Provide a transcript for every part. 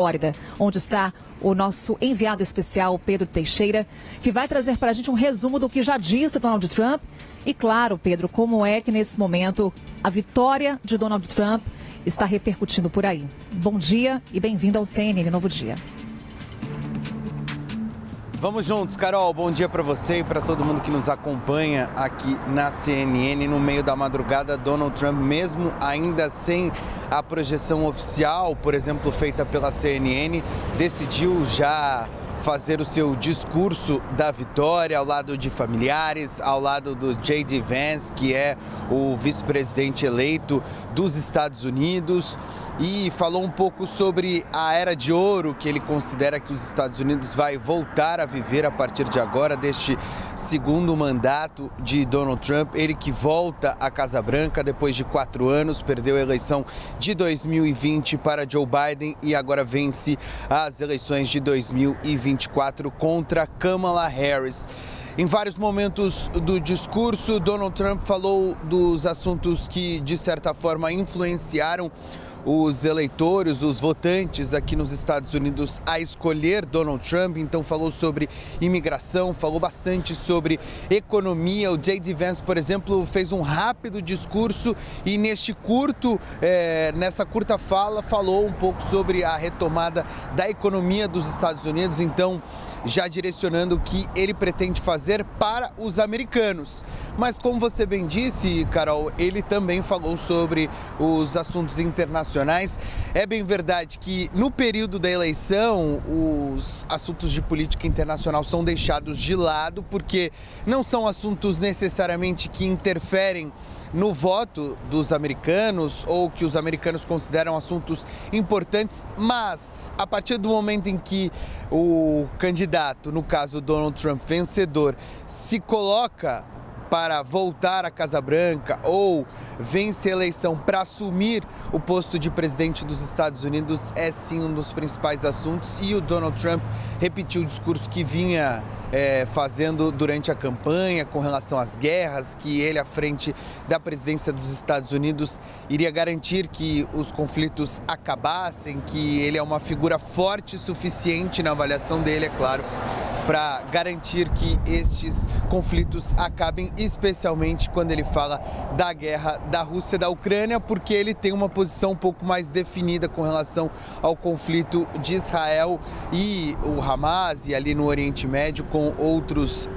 Flórida, onde está o nosso enviado especial, Pedro Teixeira, que vai trazer para a gente um resumo do que já disse Donald Trump. E claro, Pedro, como é que nesse momento a vitória de Donald Trump está repercutindo por aí. Bom dia e bem-vindo ao CNN Novo Dia. Vamos juntos, Carol. Bom dia para você e para todo mundo que nos acompanha aqui na CNN. No meio da madrugada, Donald Trump, mesmo ainda sem a projeção oficial, por exemplo, feita pela CNN, decidiu já fazer o seu discurso da vitória ao lado de familiares, ao lado do J.D. Vance, que é o vice-presidente eleito dos Estados Unidos, e falou um pouco sobre a era de ouro que ele considera que os Estados Unidos vai voltar a viver a partir de agora, deste segundo mandato de Donald Trump. Ele que volta à Casa Branca depois de 4 anos, perdeu a eleição de 2020 para Joe Biden e agora vence as eleições de 2024 contra Kamala Harris. Em vários momentos do discurso, Donald Trump falou dos assuntos que, de certa forma, influenciaram os eleitores, os votantes aqui nos Estados Unidos a escolher Donald Trump. Então falou sobre imigração, falou bastante sobre economia. O J.D. Vance, por exemplo, fez um rápido discurso e nessa curta fala falou um pouco sobre a retomada da economia dos Estados Unidos, então já direcionando o que ele pretende fazer para os americanos. Mas como você bem disse, Carol, ele também falou sobre os assuntos internacionais. É bem verdade que no período da eleição os assuntos de política internacional são deixados de lado, porque não são assuntos necessariamente que interferem no voto dos americanos ou que os americanos consideram assuntos importantes, mas a partir do momento em que o candidato, no caso Donald Trump, vencedor, se coloca para voltar à Casa Branca ou vence a eleição para assumir o posto de presidente dos Estados Unidos, é sim um dos principais assuntos. E o Donald Trump repetiu o discurso que vinha fazendo durante a campanha com relação às guerras, que ele, à frente da presidência dos Estados Unidos, iria garantir que os conflitos acabassem, que ele é uma figura forte o suficiente, na avaliação dele, é claro, para garantir que estes conflitos acabem, especialmente quando ele fala da guerra da Rússia e da Ucrânia, porque ele tem uma posição um pouco mais definida com relação ao conflito de Israel e o Hamas, e ali no Oriente Médio, com outros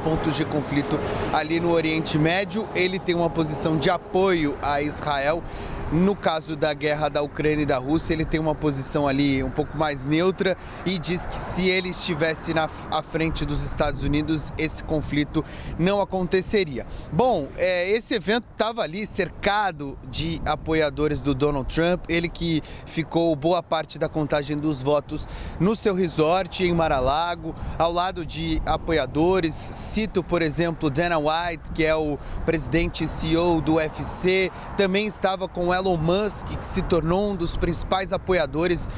pontos de conflito ali no Oriente Médio. Ele tem uma posição de apoio a Israel. No caso da guerra da Ucrânia e da Rússia, ele tem uma posição ali um pouco mais neutra e diz que se ele estivesse à frente dos Estados Unidos, esse conflito não aconteceria. Bom, esse evento estava ali cercado de apoiadores do Donald Trump, ele que ficou boa parte da contagem dos votos no seu resort em Mar-a-Lago, ao lado de apoiadores. Cito, por exemplo, Dana White, que é o presidente e CEO do UFC, também estava com Elon Musk, que se tornou um dos principais apoiadores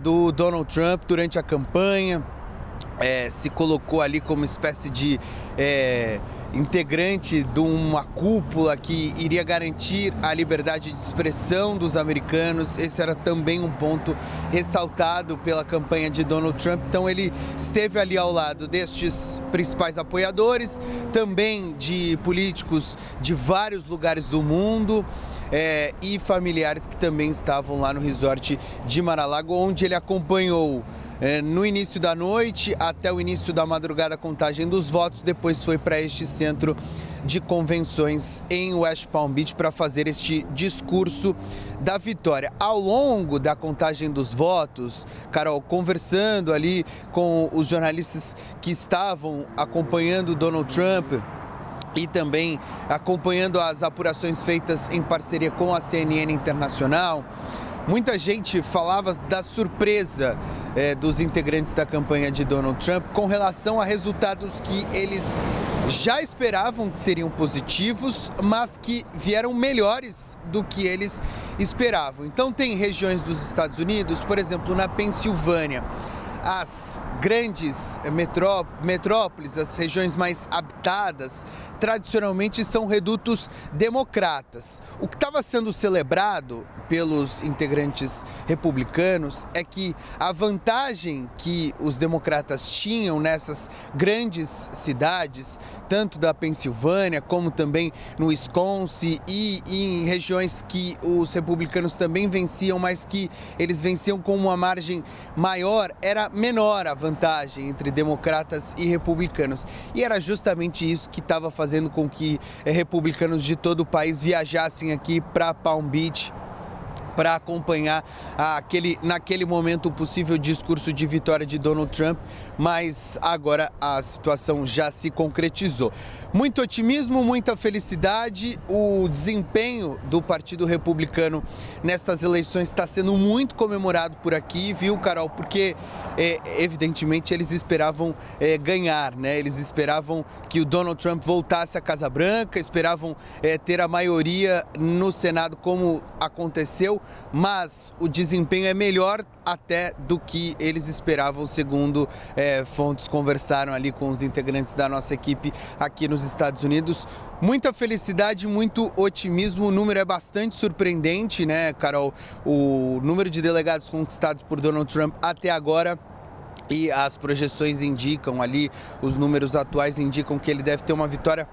do Donald Trump durante a campanha, se colocou ali como espécie de integrante de uma cúpula que iria garantir a liberdade de expressão dos americanos. Esse era também um ponto ressaltado pela campanha de Donald Trump. Então ele esteve ali ao lado destes principais apoiadores, também de políticos de vários lugares do mundo, e familiares que também estavam lá no resort de Mar-a-Lago, onde ele acompanhou no início da noite até o início da madrugada a contagem dos votos. Depois foi para este centro de convenções em West Palm Beach para fazer este discurso da vitória. Ao longo da contagem dos votos, Carol, conversando ali com os jornalistas que estavam acompanhando Donald Trump e também acompanhando as apurações feitas em parceria com a CNN Internacional, muita gente falava da surpresa dos integrantes da campanha de Donald Trump com relação a resultados que eles já esperavam que seriam positivos, mas que vieram melhores do que eles esperavam. Então tem regiões dos Estados Unidos, por exemplo, na Pensilvânia, as grandes metrópoles, as regiões mais habitadas, tradicionalmente são redutos democratas. O que estava sendo celebrado pelos integrantes republicanos é que a vantagem que os democratas tinham nessas grandes cidades, tanto da Pensilvânia como também no Wisconsin e em regiões que os republicanos também venciam, mas que eles venciam com uma margem maior, era menor a vantagem entre democratas e republicanos. E era justamente isso que estava fazendo com que republicanos de todo o país viajassem aqui para Palm Beach para acompanhar naquele momento, o possível discurso de vitória de Donald Trump, mas agora a situação já se concretizou. Muito otimismo, muita felicidade. O desempenho do Partido Republicano nestas eleições está sendo muito comemorado por aqui, viu, Carol? Porque, evidentemente, eles esperavam ganhar, né? Eles esperavam que o Donald Trump voltasse à Casa Branca, esperavam ter a maioria no Senado, como aconteceu, mas o desempenho é melhor até do que eles esperavam, segundo fontes conversaram ali com os integrantes da nossa equipe aqui nos Estados Unidos. Muita felicidade, muito otimismo, o número é bastante surpreendente, né, Carol? O número de delegados conquistados por Donald Trump até agora. E as projeções indicam ali, os números atuais indicam que ele deve ter uma vitória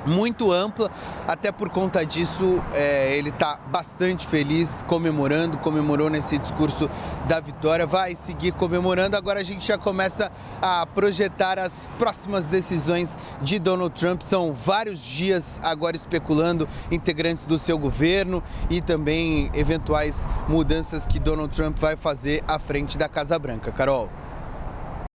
muito ampla, até por conta disso ele está bastante feliz, comemorou nesse discurso da vitória, vai seguir comemorando. Agora a gente já começa a projetar as próximas decisões de Donald Trump. São vários dias agora especulando integrantes do seu governo e também eventuais mudanças que Donald Trump vai fazer à frente da Casa Branca. Carol.